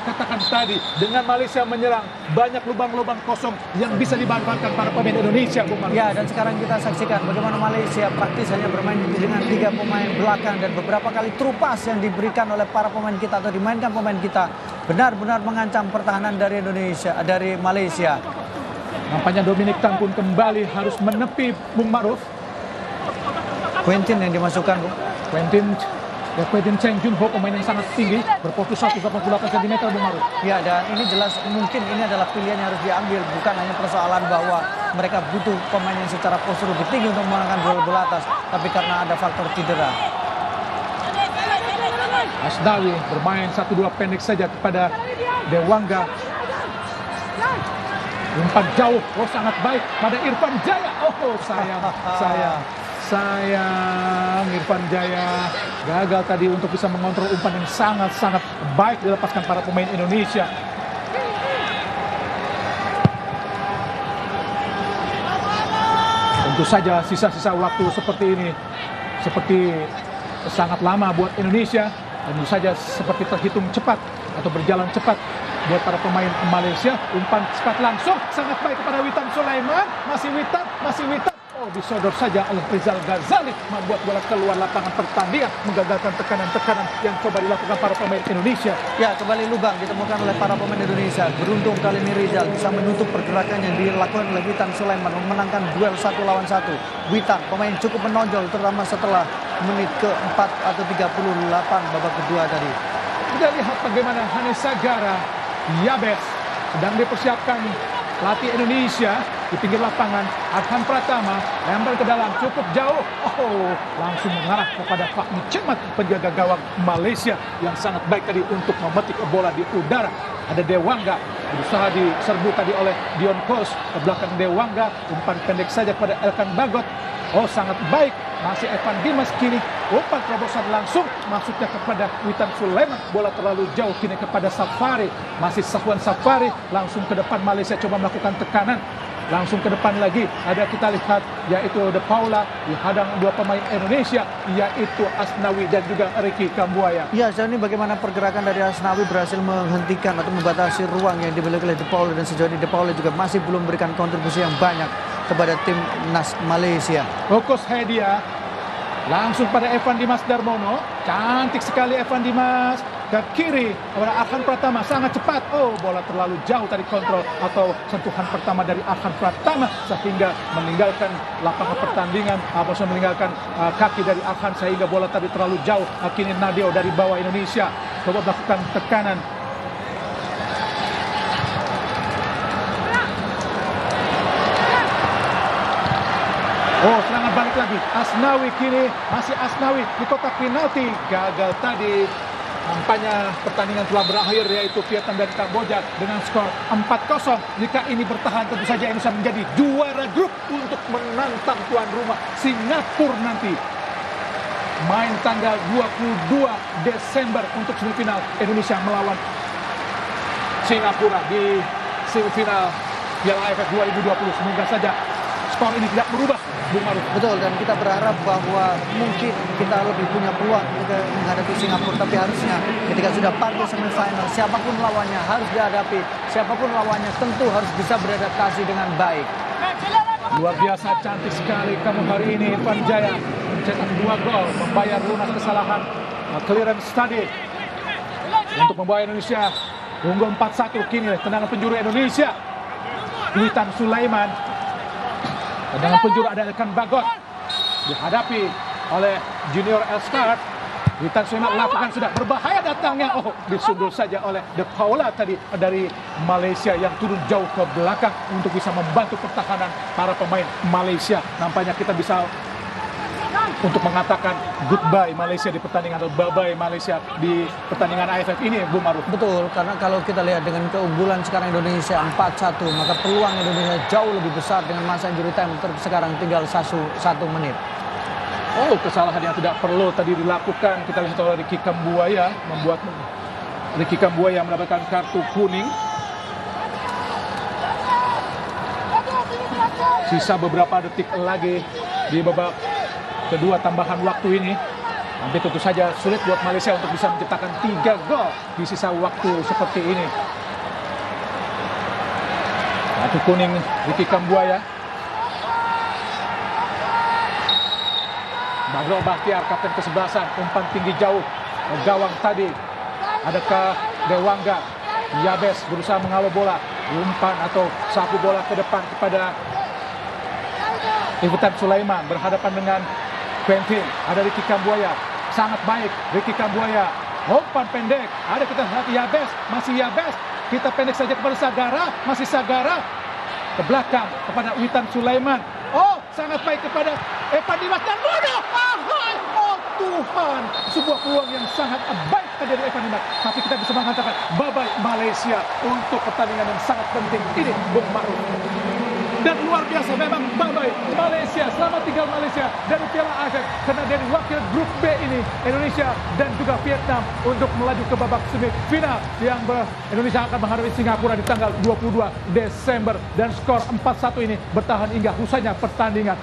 katakan tadi. Dengan Malaysia menyerang, banyak lubang-lubang kosong yang bisa dimanfaatkan para pemain Indonesia, Bung Maruf. Ya, dan sekarang kita saksikan bagaimana Malaysia praktis hanya bermain dengan 3 pemain belakang, dan beberapa kali trupas yang diberikan oleh para pemain kita atau dimainkan pemain kita benar-benar mengancam pertahanan dari Malaysia. Nampaknya Dominic Tan pun kembali harus menepi, Bung Maruf. Quentin yang dimasukkan, Bung. Quentin Cheng Jun Ho, pemain yang sangat tinggi, berfokus 188 cm, Bung Maruf. Ya, dan ini jelas mungkin ini adalah pilihan yang harus diambil. Bukan hanya persoalan bahwa mereka butuh pemain yang secara postur lebih tinggi untuk memenangkan bola atas, tapi karena ada faktor cedera. Asnawi bermain 1-2 pendek saja kepada Dewangga. Umpan jauh, sangat baik pada Irfan Jaya. Sayang Irfan Jaya gagal tadi untuk bisa mengontrol umpan yang sangat-sangat baik dilepaskan para pemain Indonesia. Tentu saja sisa-sisa waktu seperti ini sangat lama buat Indonesia. Tentu saja seperti terhitung cepat atau berjalan cepat buat para pemain Malaysia. Umpan cepat langsung sangat baik kepada Witan Sulaiman. Masih Witan. Disodor saja oleh Rizal Ghazali, membuat bola keluar lapangan pertandingan, menggagalkan tekanan-tekanan yang coba dilakukan para pemain Indonesia. Ya, kembali lubang ditemukan oleh para pemain Indonesia. Beruntung kali ini Rizal bisa menutup pergerakan yang dilakukan oleh Witan Sulaiman, memenangkan duel 1 lawan 1. Witan, pemain cukup menonjol terutama setelah menit ke-4 atau 38 babak kedua tadi. Kita lihat bagaimana Hanis Sagara Yabes sedang dipersiapkan pelatih Indonesia di pinggir lapangan. Arhan Pratama lempar ke dalam cukup jauh. Langsung mengarah kepada Fahmi Cemat, penjaga gawang Malaysia yang sangat baik tadi untuk memetik bola di udara. Ada Dewangga berusaha diserbu tadi oleh Dion Kos ke belakang Dewangga. Umpan pendek saja kepada Elkan Bagot. Sangat baik. Masih Evan Dimas kini. Umpan terobosan langsung masuknya kepada Witan Sulaiman. Bola terlalu jauh kini kepada Safari. Masih Sahwan Safari. Langsung ke depan Malaysia coba melakukan tekanan. Langsung ke depan lagi. Ada kita lihat yaitu De Paula dihadang 2 pemain Indonesia, yaitu Asnawi dan juga Ricky Kambuaya. Ya, sejauh ini bagaimana pergerakan dari Asnawi berhasil menghentikan atau membatasi ruang yang dimiliki oleh De Paula, dan sejauh ini De Paula juga masih belum memberikan kontribusi yang banyak kepada timnas Malaysia. Fokus Hedia langsung pada Evan Dimas Darmono. Cantik sekali Evan Dimas ke kiri kepada Arhan Pratama, sangat cepat. Bola terlalu jauh tadi kontrol atau sentuhan pertama dari Arhan Pratama sehingga meninggalkan lapangan pertandingan, meninggalkan kaki dari Arhan sehingga bola tadi terlalu jauh. Kini Nadeo dari bawah Indonesia coba melakukan tekanan. Serangan balik lagi. Asnawi kini masih Asnawi di kotak penalti. Gagal tadi. Nampaknya pertandingan telah berakhir, yaitu Vietnam dan Kamboja dengan skor 4-0. Jika ini bertahan, tentu saja Indonesia menjadi juara grup untuk menantang tuan rumah Singapura nanti. Main tanggal 22 Desember untuk semifinal Indonesia melawan Singapura di semifinal Piala AFF 2020. Semoga saja skor ini tidak berubah, Bung Maruf. Betul, dan kita berharap bahwa mungkin kita lebih punya peluang untuk menghadapi Singapura, tapi harusnya ketika sudah partai semifinal, siapapun lawannya harus dihadapi, siapapun lawannya tentu harus bisa beradaptasi dengan baik. Luar biasa cantik sekali kamu hari ini, Irfan Jaya mencetak 2 gol, membayar lunas kesalahan clearance tadi untuk membawa Indonesia unggul 4-1. Kini tendangan penjuru Indonesia, Witan Sulaiman. Tendangan penjuru ada Elkan Bagot dihadapi oleh Junior Elstart. Witan Sulaiman lakukan sudah berbahaya datangnya. Disundul saja oleh De Paula tadi dari Malaysia yang turun jauh ke belakang untuk bisa membantu pertahanan para pemain Malaysia. Nampaknya kita bisa untuk mengatakan goodbye Malaysia di pertandingan, atau bye-bye Malaysia di pertandingan AFF ini, Bu Maruf. Betul, karena kalau kita lihat dengan keunggulan sekarang Indonesia 4-1, maka peluang Indonesia jauh lebih besar dengan masa injury time sekarang tinggal 1 menit. Oh, kesalahan yang tidak perlu tadi dilakukan. Kita lihat oleh Ricky Kambuaya, membuat Ricky Kambuaya mendapatkan kartu kuning. Sisa beberapa detik lagi di babak kedua tambahan waktu ini. Tapi tentu saja sulit buat Malaysia untuk bisa menciptakan 3 gol di sisa waktu seperti ini. Kartu kuning Ricky Kambuaya. Badro Bahtiar, kapten kesebelasan, umpan tinggi jauh ke gawang tadi. Adakah Dewangga? Yabes berusaha mengawal bola, umpan atau sapu bola ke depan kepada Witan Sulaiman, berhadapan dengan Quentin. Ada Ricky Kambuaya, sangat baik Ricky Kambuaya, umpan pendek, ada kita lihat Yabes, masih Yabes, kita pendek saja kepada Sagara, masih Sagara, ke belakang kepada Witan Sulaiman. Oh, sangat baik kepada Evan Dimas dan Bono. Oh Tuhan, sebuah peluang yang sangat baik dari Evan Dimas. Tapi kita bisa mengatakan bye-bye Malaysia untuk pertandingan yang sangat penting ini, Bung Maruf. Dan luar biasa memang bye-bye Malaysia. Selamat tinggal Malaysia dari Piala AFF, karena dari wakil grup B ini Indonesia dan juga Vietnam untuk melaju ke babak semifinal yang Indonesia akan menghadapi Singapura di tanggal 22 Desember, dan skor 4-1 ini bertahan hingga usainya pertandingan.